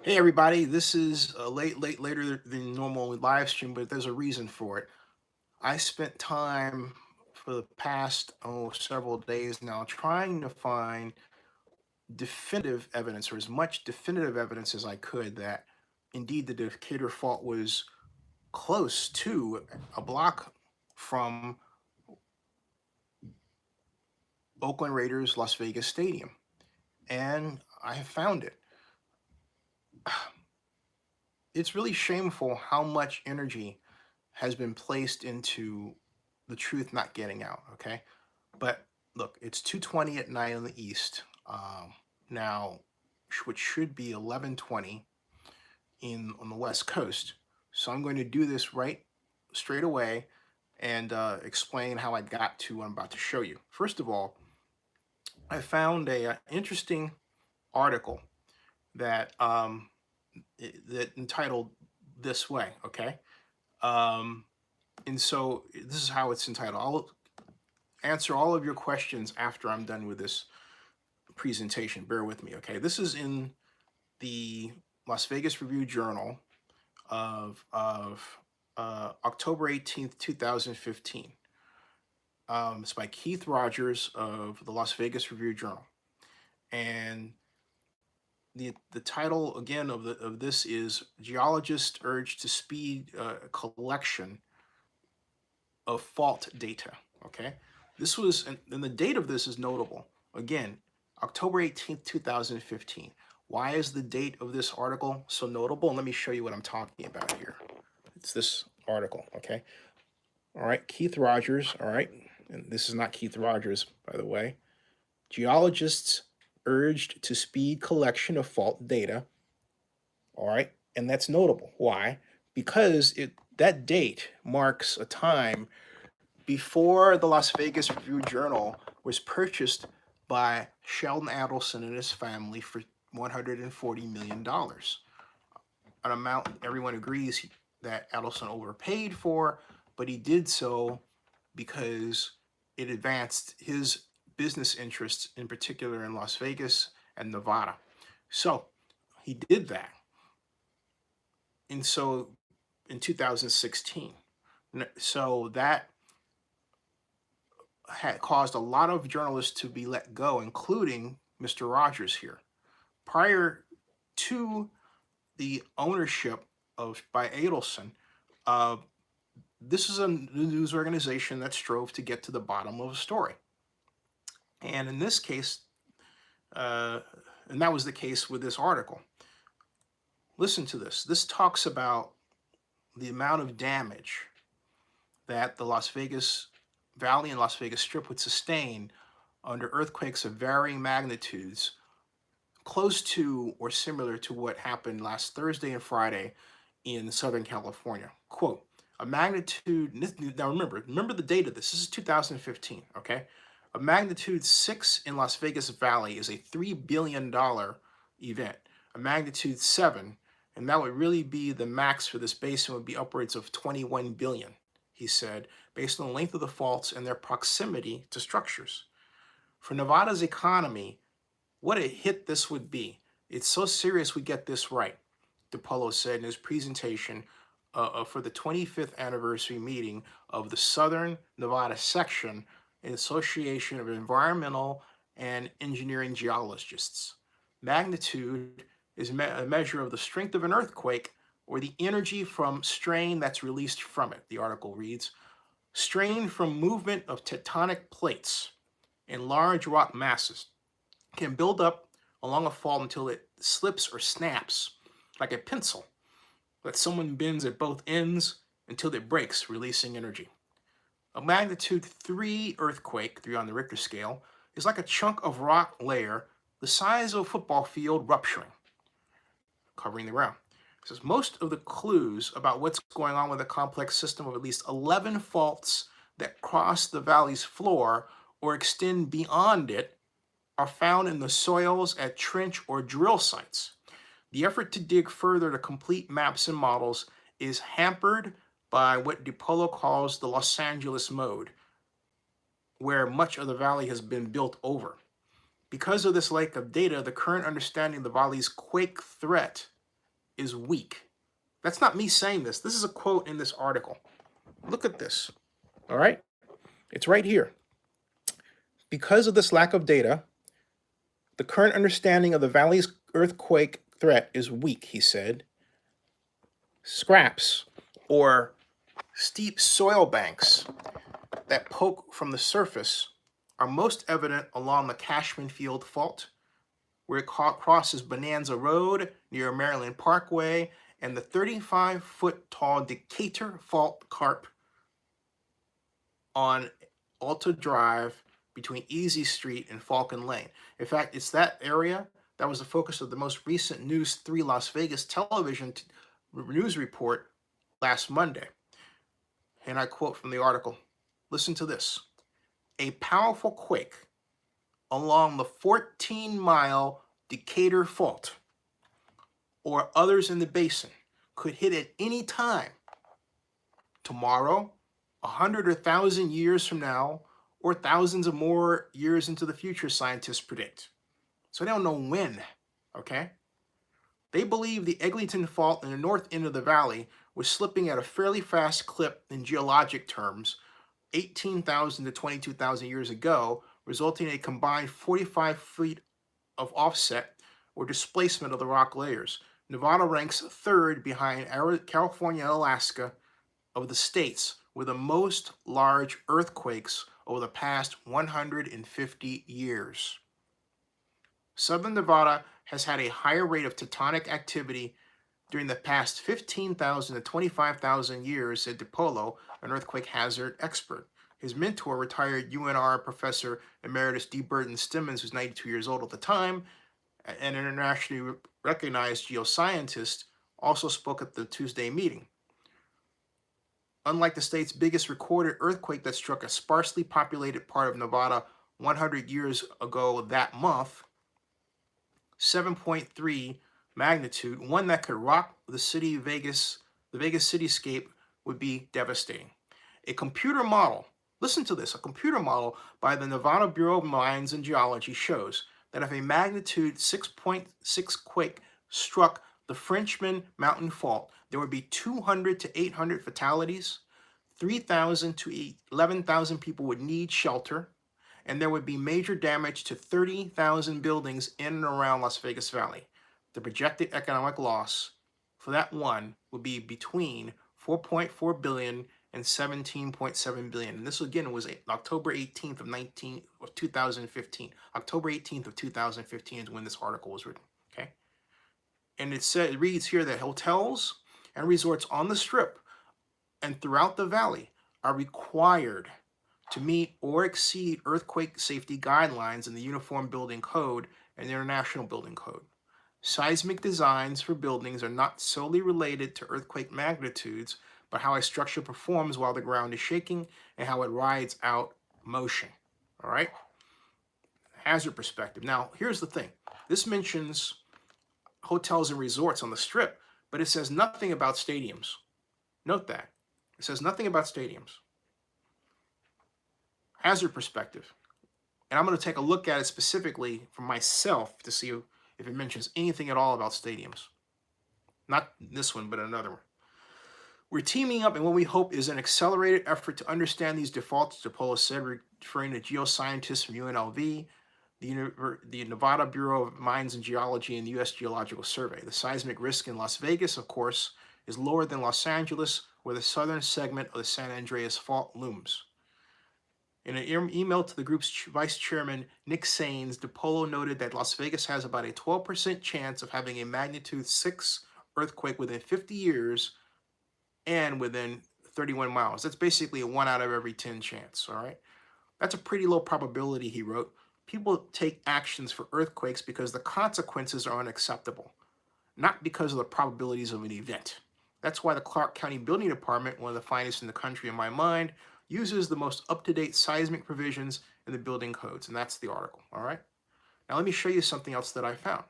Hey everybody, this is a later than normal live stream, but there's a reason for it. I spent time for the past several days now trying to find definitive evidence, or as much definitive evidence as I could, that indeed the Decatur Fault was close to a block from Oakland Raiders Las Vegas Stadium, and I have found it. It's really shameful how much energy has been placed into the truth not getting out. Okay, but look, it's 2:20 at night in the east now, which should be 11:20 in on the west coast. So I'm going to do this right straight away and explain how I got to what I'm about to show you. First of all, I found a interesting article that that entitled this way. Okay, um, and so this is how it's entitled. I'll answer all of your questions after I'm done with this presentation. Bear with me, okay? This is in the Las Vegas Review Journal of October 18th, 2015. It's by Keith Rogers of the Las Vegas Review Journal, and the title again of this is "Geologists Urge to Speed Collection of Fault Data." Okay, this was and the date of this is notable. Again, October 18th, 2015. Why is the date of this article so notable? And let me show you what I'm talking about here. It's this article, okay? All right, Keith Rogers, all right, and this is not Keith Rogers, by the way. Geologists urged to speed collection of fault data, all right, and that's notable. Why? Because that date marks a time before the Las Vegas Review Journal was purchased by Sheldon Adelson and his family for $140 million, an amount everyone agrees that Adelson overpaid for, but he did so because it advanced his business interests, in particular in Las Vegas and Nevada. So he did that. And so in 2016, so that had caused a lot of journalists to be let go, including Mr. Rogers here. Prior to the ownership of by Adelson, uh, this is a news organization that strove to get to the bottom of a story. And in this case, uh, and that was the case with this article. Listen to this. This talks about the amount of damage that the Las Vegas Valley and Las Vegas Strip would sustain under earthquakes of varying magnitudes, close to or similar to what happened last Thursday and Friday in Southern California. Quote, a magnitude, now remember the date of this. This is 2015, okay? A magnitude 6 in Las Vegas Valley is a $3 billion event. A magnitude 7, and that would really be the max for this basin, would be upwards of 21 billion, he said, based on the length of the faults and their proximity to structures. For Nevada's economy, what a hit this would be. It's so serious we get this right, DiPolo said in his presentation for the 25th anniversary meeting of the Southern Nevada section in Association of Environmental and Engineering Geologists. Magnitude is a measure of the strength of an earthquake or the energy from strain that's released from it, the article reads. Strain from movement of tectonic plates and large rock masses can build up along a fault until it slips or snaps like a pencil that someone bends at both ends until it breaks, releasing energy. A magnitude 3 earthquake, 3 on the Richter scale, is like a chunk of rock layer the size of a football field rupturing, covering the ground. It says most of the clues about what's going on with a complex system of at least 11 faults that cross the valley's floor or extend beyond it are found in the soils at trench or drill sites. The effort to dig further to complete maps and models is hampered by what DiPolo calls the Los Angeles mode, where much of the valley has been built over. Because of this lack of data, the current understanding of the valley's quake threat is weak. That's not me saying this. This is a quote in this article. Look at this. All right? It's right here. Because of this lack of data, the current understanding of the valley's earthquake threat is weak, he said. Scraps, or steep soil banks that poke from the surface, are most evident along the Cashman Field Fault, where it crosses Bonanza Road near Maryland Parkway, and the 35-foot tall Decatur Fault Carp on Alta Drive between Easy Street and Falcon Lane. In fact, it's that area that was the focus of the most recent News 3 Las Vegas television news report last Monday. And I quote from the article, listen to this. A powerful quake along the 14-mile Decatur Fault or others in the basin could hit at any time, tomorrow, 100 or 1,000 years from now, or thousands of more years into the future, scientists predict. So they don't know when, okay? They believe the Eglinton Fault in the north end of the valley was slipping at a fairly fast clip in geologic terms, 18,000 to 22,000 years ago, resulting in a combined 45 feet of offset or displacement of the rock layers. Nevada ranks third behind California and Alaska of the states with the most large earthquakes over the past 150 years. Southern Nevada has had a higher rate of tectonic activity during the past 15,000 to 25,000 years, said DiPolo, an earthquake hazard expert. His mentor, retired UNR Professor Emeritus D. Burton Stimmons, who's 92 years old at the time, an internationally recognized geoscientist, also spoke at the Tuesday meeting. Unlike the state's biggest recorded earthquake that struck a sparsely populated part of Nevada 100 years ago that month, 7.3 magnitude, one that could rock the Vegas cityscape, would be devastating. A computer model, listen to this, a computer model by the Nevada Bureau of Mines and Geology shows that if a magnitude 6.6 quake struck the Frenchman Mountain Fault, there would be 200 to 800 fatalities, 3,000 to 11,000 people would need shelter, and there would be major damage to 30,000 buildings in and around Las Vegas Valley. The projected economic loss for that one would be between 4.4 billion and 17.7 billion. And this again was October 18th of 2015. October 18th of 2015 is when this article was written. Okay, and it reads here that hotels and resorts on the Strip and throughout the valley are required to meet or exceed earthquake safety guidelines in the Uniform Building Code and the International Building Code. Seismic designs for buildings are not solely related to earthquake magnitudes, but how a structure performs while the ground is shaking and how it rides out motion. All right? Hazard perspective. Now, here's the thing. This mentions hotels and resorts on the Strip, but it says nothing about stadiums. Note that. It says nothing about stadiums. Hazard perspective. And I'm going to take a look at it specifically for myself to see if it mentions anything at all about stadiums. Not this one, but another one. We're teaming up in what we hope is an accelerated effort to understand these defaults, DiPolo said, referring to geoscientists from UNLV, the Nevada Bureau of Mines and Geology, and the U.S. Geological Survey. The seismic risk in Las Vegas, of course, is lower than Los Angeles, where the southern segment of the San Andreas Fault looms. In an email to the group's vice chairman, Nick Sains, DiPolo noted that Las Vegas has about a 12% chance of having a magnitude 6 earthquake within 50 years and within 31 miles. That's basically a 1 out of every 10 chance, all right? That's a pretty low probability, he wrote. People take actions for earthquakes because the consequences are unacceptable, not because of the probabilities of an event. That's why the Clark County Building Department, one of the finest in the country in my mind, uses the most up-to-date seismic provisions in the building codes, and that's the article, all right? Now let me show you something else that I found.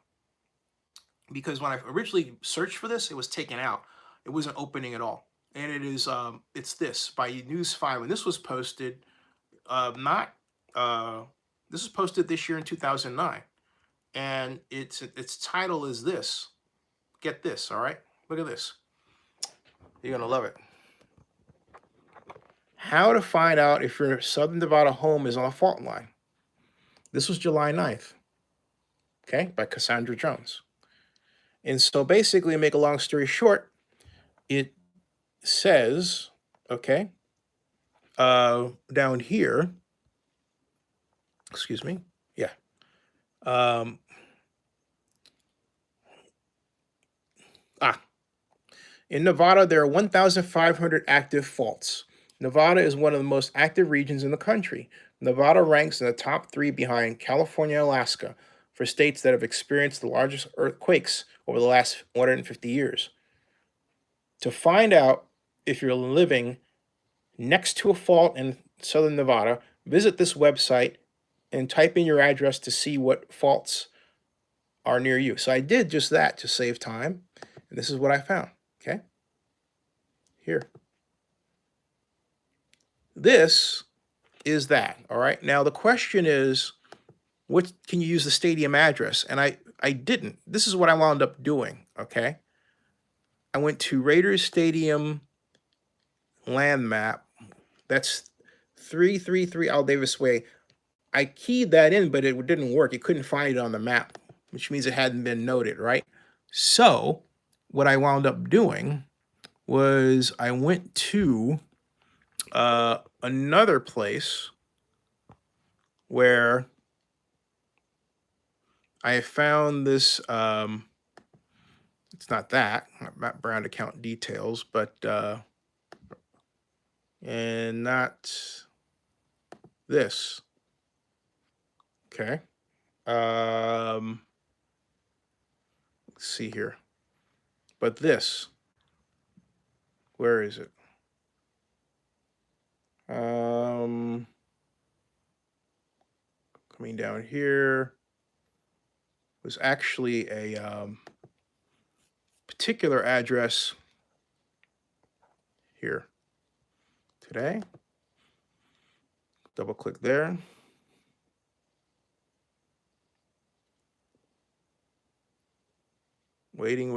Because when I originally searched for this, it was taken out. It wasn't opening at all. And it is, it's this, by News 5, and this was posted, this was posted this year in 2009. And its title is this: get this, all right? Look at this. You're going to love it. How to find out if your Southern Nevada home is on a fault line. This was July 9th, okay, by Cassandra Jones. And so basically, make a long story short, it says, okay, down here, excuse me, yeah. In Nevada, there are 1,500 active faults. Nevada is one of the most active regions in the country. Nevada ranks in the top 3 behind California and Alaska for states that have experienced the largest earthquakes over the last 150 years. To find out if you're living next to a fault in southern Nevada, visit this website and type in your address to see what faults are near you. So I did just that to save time, and this is what I found, okay? Here. This is that, all right? Now, the question is, what can you use the stadium address? And I didn't. This is what I wound up doing, okay? I went to Raiders Stadium land map. That's 333 Al Davis Way. I keyed that in, but it didn't work. It couldn't find it on the map, which means it hadn't been noted, right? So what I wound up doing was I went to another place where I found this, it's not that, not brand account details, but, and not this, okay. Let's see here, but this, where is it? Coming down here was actually a particular address here today. Double click there. Waiting.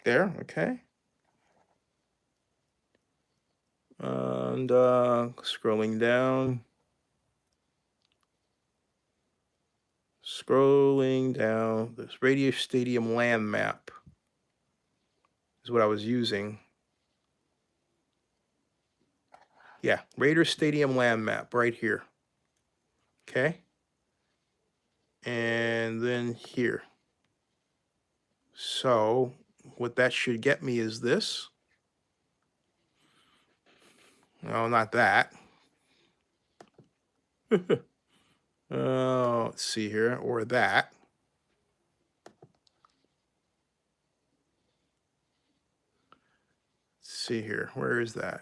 There, okay. And scrolling down. This Radio Stadium land map is what I was using. Yeah, Raiders Stadium land map right here. Okay. And then here. So what that should get me is this. No, not that. Let's see here, or that. Let's see here, where is that?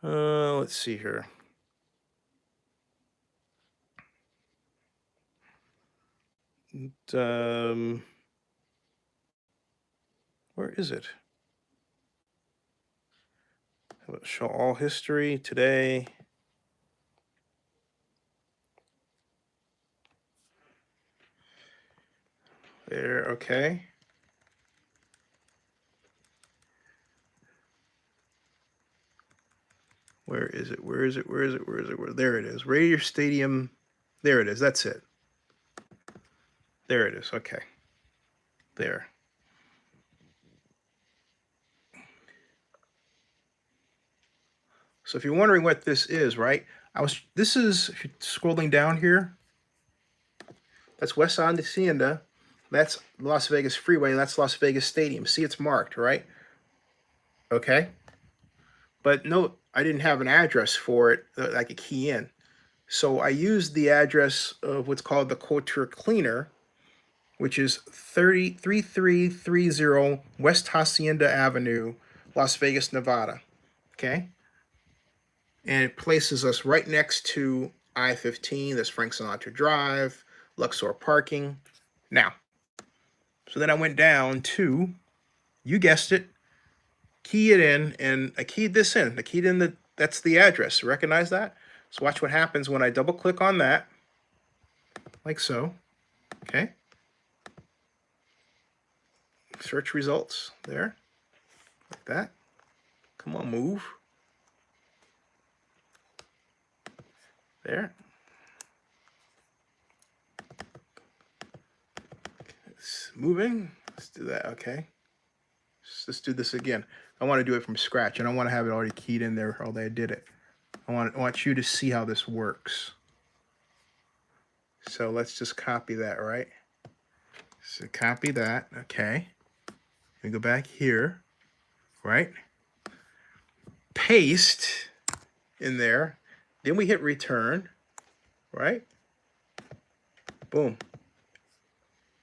Let's see here. Where is it? Let's show all history today. There, okay. Where is it? There it is. Raiders Stadium. There it is. That's it. There it is. Okay. There. So if you're wondering what this is, right? This is, if you're scrolling down here, that's West Hacienda. That's Las Vegas Freeway. That's Las Vegas Stadium. See, it's marked, right? Okay. But no, I didn't have an address for it that I could key in. So I used the address of what's called the Couture Cleaner, which is 3330 West Hacienda Avenue, Las Vegas, Nevada. Okay. And it places us right next to I-15. That's Frank Sinatra Drive, Luxor parking. Now, so then I went down to, you guessed it, key it in, and I keyed this in. I keyed in that's the address. Recognize that? So watch what happens when I double click on that, like so. Okay. Search results there, like that. Come on, move. There. It's moving. Let's do that. Okay. Let's do this again. I want to do it from scratch. I don't want to have it already keyed in there, although I did it. I want you to see how this works. So let's just copy that, right? So copy that. Okay. We go back here, right? Paste in there. Then we hit return, right? Boom.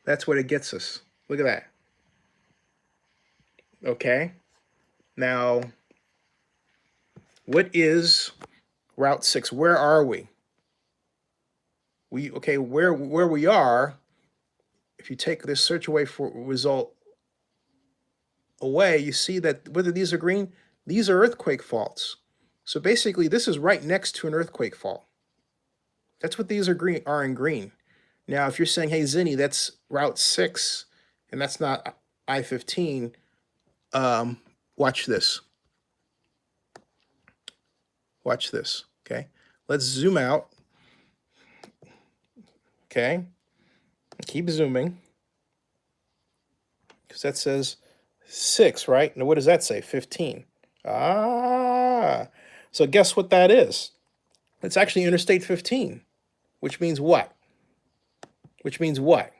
That's what it gets us. Look at that. Okay. Now, what is Route 6? Where are we? Where we are, if you take this search away for result away, you see that whether these are green, these are earthquake faults. So basically, this is right next to an earthquake fault. That's what these are in green. Now, if you're saying, hey, Zinni, that's Route 6, and that's not I-15, watch this. Watch this, okay? Let's zoom out, okay? Keep zooming, because that says 6, right? Now, what does that say? 15. Ah, so guess what that is? It's actually Interstate 15, which means what? Which means what?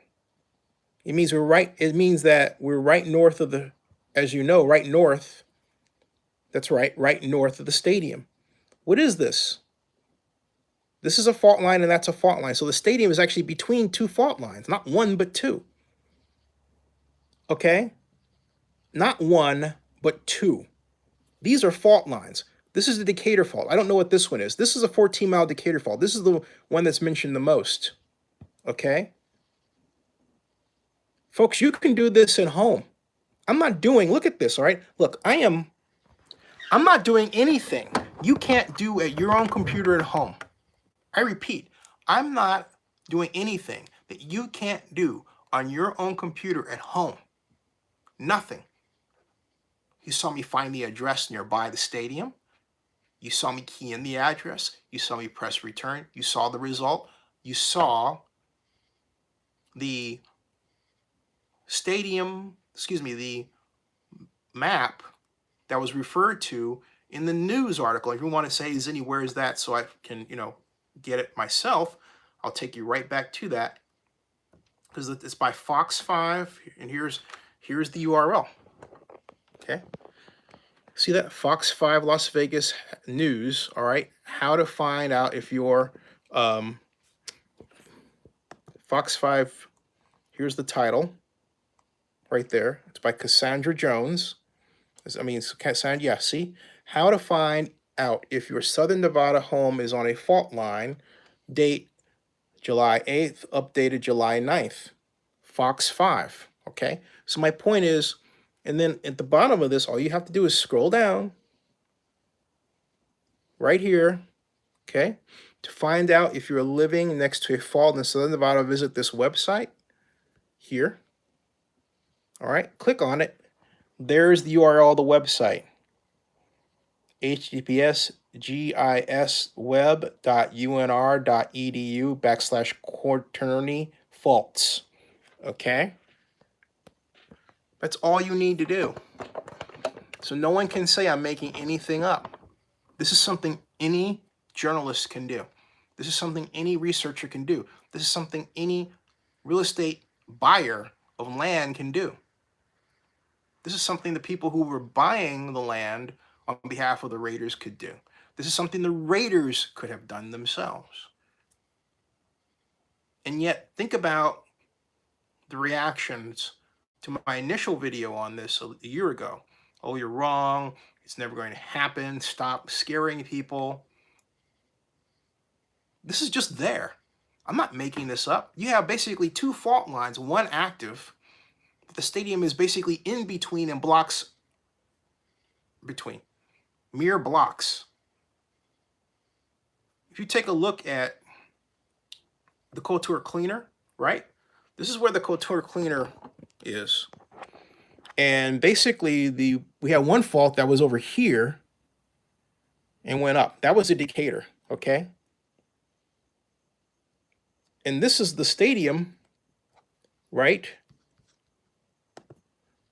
It means it means that we're right north of the, as you know, right north. That's right north of the stadium. What is this? This is a fault line and that's a fault line. So the stadium is actually between two fault lines, not one, but two. Okay? Not one, but two. These are fault lines. This is the Decatur Fault. I don't know what this one is. This is a 14-mile Decatur Fault. This is the one that's mentioned the most. Okay? Folks, you can do this at home. I'm not doing, look at this, all right? Look, I'm not doing anything you can't do at your own computer at home. I repeat, I'm not doing anything that you can't do on your own computer at home. Nothing. You saw me find the address nearby the stadium. You saw me key in the address. You saw me press return. You saw the result. You saw the the map that was referred to in the news article. If you want to say, Zinni, where is that? So I can, get it myself. I'll take you right back to that because it's by Fox 5, and here's the URL. Okay. See that? Fox 5 Las Vegas News, all right? How to find out if you're Fox 5, here's the title right there. It's by Cassandra Jones. It's Cassandra, yeah, see? How to find out if your Southern Nevada home is on a fault line. Date July 8th, updated July 9th. Fox 5, okay? So my point is, and then at the bottom of this, all you have to do is scroll down right here, okay? To find out if you're living next to a fault in Southern Nevada, visit this website here. All right, click on it. There's the URL of the website. https://gisweb.unr.edu/quaternary faults. Okay? That's all you need to do. So no one can say I'm making anything up. This is something any journalist can do. This is something any researcher can do. This is something any real estate buyer of land can do. This is something the people who were buying the land on behalf of the Raiders could do. This is something the Raiders could have done themselves. And yet, think about the reactions to my initial video on this a year ago. Oh, you're wrong. It's never going to happen. Stop scaring people. This is just there. I'm not making this up. You have basically two fault lines, one active. The stadium is basically in between and blocks between. Mere blocks. If you take a look at the Couture cleaner, right? This is where the couture cleaner is. And basically, we had one fault that was over here and went up. That was a Decatur, okay? And this is the stadium right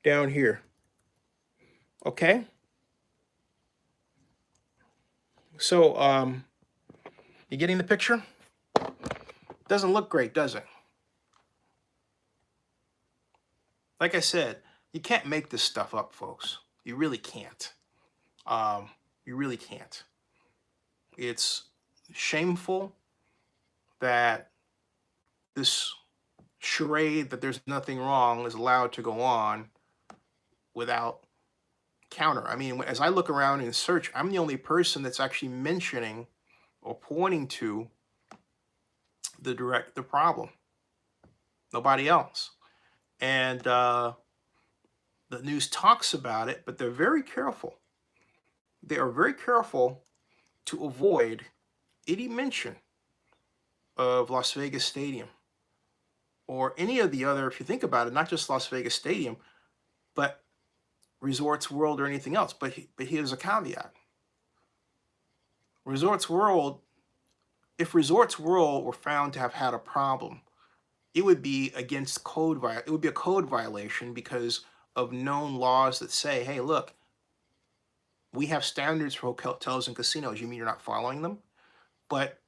down here, okay? So, you getting the picture? Doesn't look great, does it? Like I said, you can't make this stuff up, folks. You really can't. You really can't. It's shameful that this charade that there's nothing wrong is allowed to go on without counter. I mean, as I look around and search, I'm the only person that's actually mentioning or pointing to the problem. Nobody else. And the news talks about it, but they're very careful. They are very careful to avoid any mention of Las Vegas Stadium or any of the other, if you think about it, not just Las Vegas Stadium, but Resorts World or anything else. But here's a caveat. Resorts World, if Resorts World were found to have had a problem, it would be against it would be a code violation because of known laws that say, hey, look, we have standards for hotels and casinos. You mean you're not following them? But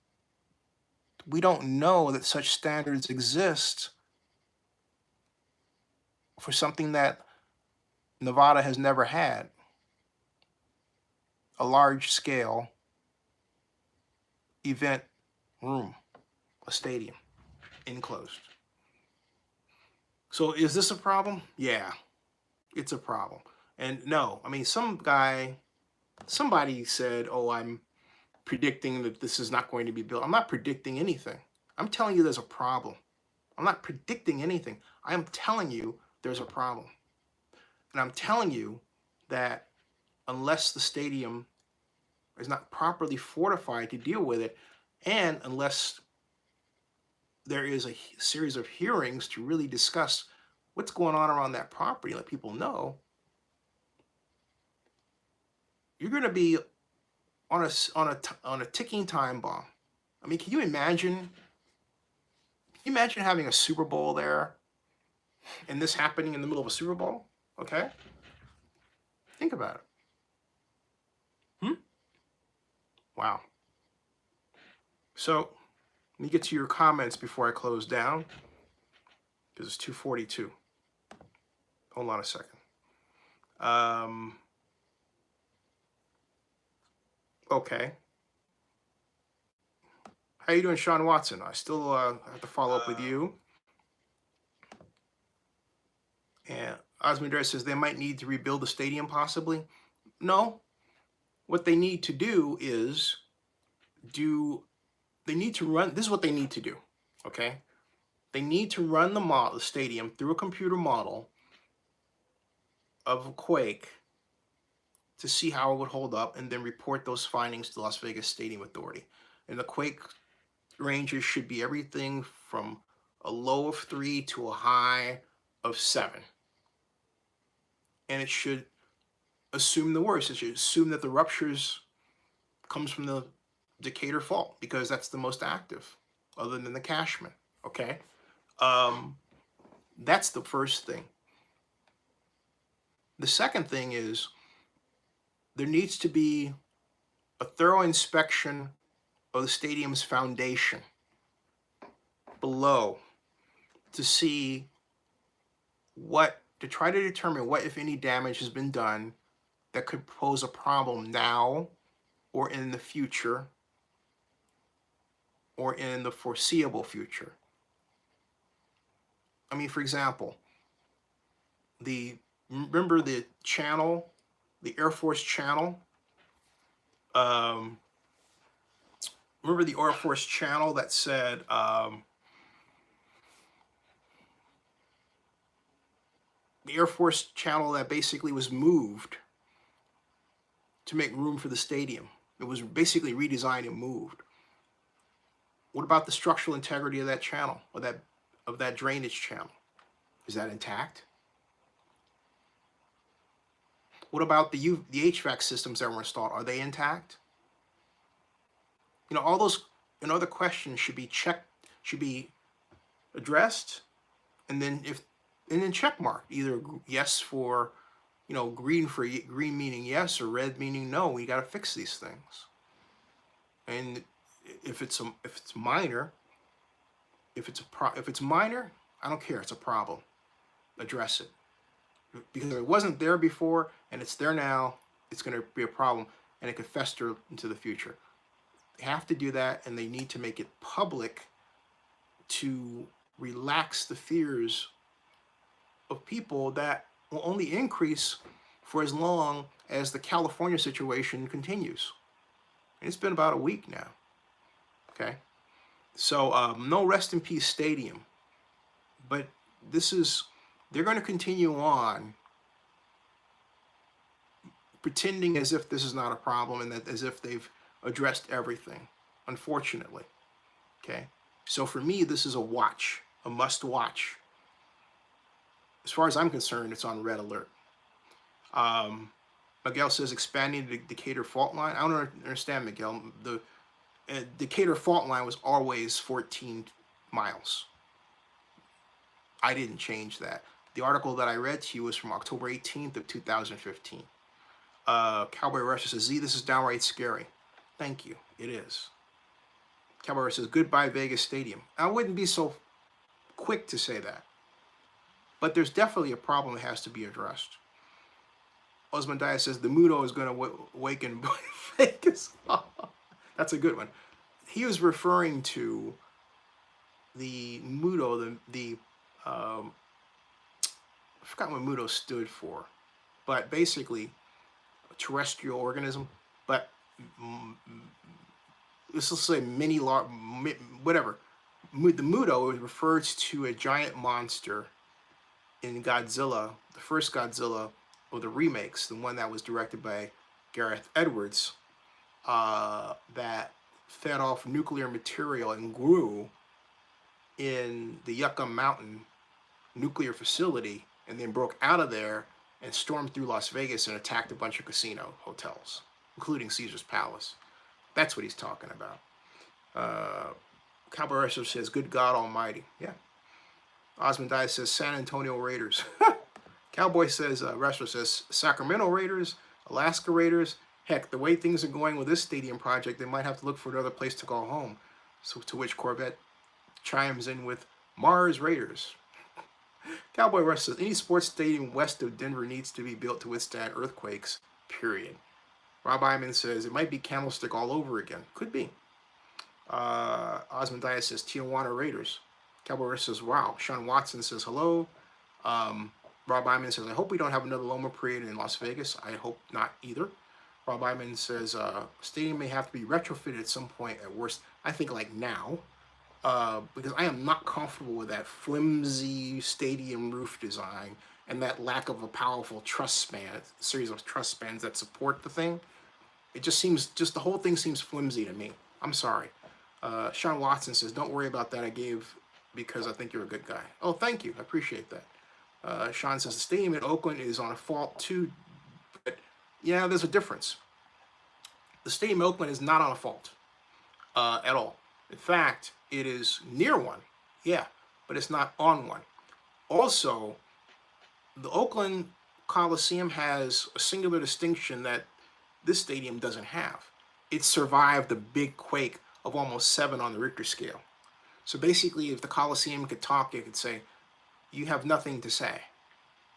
we don't know that such standards exist for something that Nevada has never had, a large-scale event room, a stadium, enclosed. So is this a problem? Yeah, it's a problem. And no, I mean, somebody said, oh, I'm predicting that this is not going to be built. I'm not predicting anything. I'm telling you there's a problem. I'm not predicting anything. I am telling you there's a problem. And I'm telling you that unless the stadium is not properly fortified to deal with it, and unless there is a series of hearings to really discuss what's going on around that property, let people know, you're going to be on a ticking time bomb. I mean, can you imagine having a Super Bowl there and this happening in the middle of a Super Bowl? Okay? Think about it. Wow. So, let me get to your comments before I close down, because it's 2:42. Hold on a second. Okay. How you doing, Sean Watson? I still have to follow up with you. And Osmond says they might need to rebuild the stadium, possibly. No. What they need to do is they need to run. This is what they need to do. Okay. They need to run the stadium through a computer model of a quake to see how it would hold up, and then report those findings to the Las Vegas Stadium Authority. And the quake ranges should be everything from a low of 3 to a high of 7. And it should assume the worst. It should assume that the ruptures comes from the Decatur Fault, because that's the most active, other than the Cashman. Okay? That's the first thing. The second thing is there needs to be a thorough inspection of the stadium's foundation below to try to determine what, if any, damage has been done that could pose a problem now or in the future or in the foreseeable future. I mean, for example, remember the channel, the Air Force channel? Remember the Air Force channel that said, the Air Force channel that basically was moved to make room for the stadium. It was basically redesigned and moved. What about the structural integrity of that channel, or that of that drainage channel? Is that intact? What about the HVAC systems that were installed? Are they intact? All those and other questions should be checked, should be addressed, and then check mark either yes for, green for green meaning yes or red meaning no. We got to fix these things. And if it's minor, if it's minor, I don't care. It's a problem. Address it. Because if it wasn't there before and it's there now, it's going to be a problem and it could fester into the future. They have to do that, and they need to make it public to relax the fears of people that will only increase for as long as the California situation continues. And it's been about a week now. Okay? So no rest in peace stadium. But they're going to continue on pretending as if this is not a problem and that as if they've addressed everything, unfortunately. Okay? So for me, this is a must watch. As far as I'm concerned, it's on red alert. Miguel says expanding the Decatur Fault line. I don't understand, Miguel. The Decatur Fault line was always 14 miles. I didn't change that. The article that I read to you was from October 18th of 2015. Cowboy Russia says, Z, this is downright scary. Thank you. It is. Cowboy Russia says, goodbye Vegas Stadium. I wouldn't be so quick to say that. But there's definitely a problem that has to be addressed. Osman Diaz says, the Mudo is going to awaken Vegas. That's a good one. He was referring to the Mudo, I forgot what Mudo stood for, but basically a terrestrial organism, but let's just say whatever. The Mudo refers to a giant monster in Godzilla, the first Godzilla, or the remakes, the one that was directed by Gareth Edwards, that fed off nuclear material and grew in the Yucca Mountain nuclear facility, and then broke out of there and stormed through Las Vegas and attacked a bunch of casino hotels, including Caesar's Palace. That's what he's talking about. Cowboy Wrestler says, good God Almighty. Yeah. Osmond Dias says, San Antonio Raiders. Cowboy says, Wrestler says, Sacramento Raiders, Alaska Raiders. Heck, the way things are going with this stadium project, they might have to look for another place to go home. So to which Corvette chimes in with Mars Raiders. Cowboy Wrestler says, any sports stadium west of Denver needs to be built to withstand earthquakes, period. Rob Iman says, it might be Candlestick all over again. Could be. Osmond Dias says, Tijuana Raiders. Cowboy Wrestler says, wow. Sean Watson says, hello. Rob Iman says, I hope we don't have another Loma Parade in Las Vegas. I hope not either. Rob Iman says, stadium may have to be retrofitted at some point at worst. I think like now. Because I am not comfortable with that flimsy stadium roof design and that lack of a powerful truss span, series of truss spans that support the thing. It just seems, the whole thing seems flimsy to me. I'm sorry. Sean Watson says, don't worry about that. I gave because I think you're a good guy. Oh, thank you. I appreciate that. Sean says, the stadium in Oakland is on a fault too. But yeah, there's a difference. The stadium in Oakland is not on a fault at all. In fact, it is near one, yeah, but it's not on one. Also, the Oakland Coliseum has a singular distinction that this stadium doesn't have. It survived the big quake of almost 7 on the Richter scale. So basically, if the Coliseum could talk, it could say, you have nothing to say.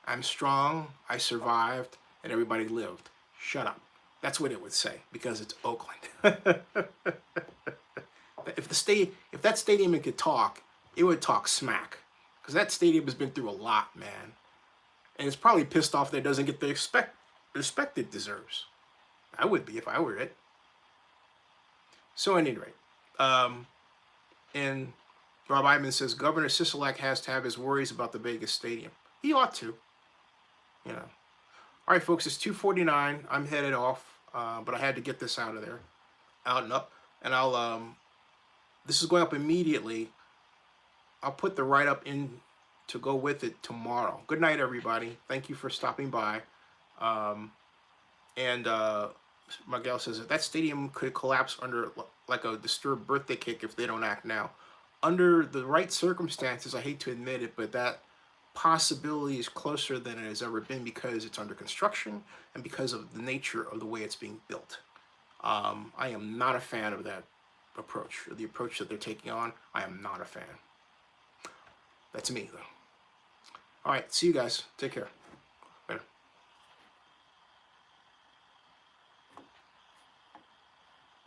I'm strong, I survived, and everybody lived. Shut up. That's what it would say, because it's Oakland. If that stadium could talk, it would talk smack. Because that stadium has been through a lot, man. And it's probably pissed off that it doesn't get the respect it deserves. I would be if I were it. So at any rate, and Rob Iman says, Governor Sisolak has to have his worries about the Vegas Stadium. He ought to, you know. All right, folks, it's 2:49. I'm headed off, but I had to get this out of there, out and up. And I'll, this is going up immediately. I'll put the write-up in to go with it tomorrow. Good night, everybody. Thank you for stopping by. Um, and Miguel says that stadium could collapse under like a disturbed birthday cake if they don't act now. Under the right circumstances, I hate to admit it, but that possibility is closer than it has ever been because it's under construction and because of the nature of the way it's being built. I am not a fan of that approach, or the approach that they're taking on. I am not a fan. That's me, though. All right, see you guys. Take care.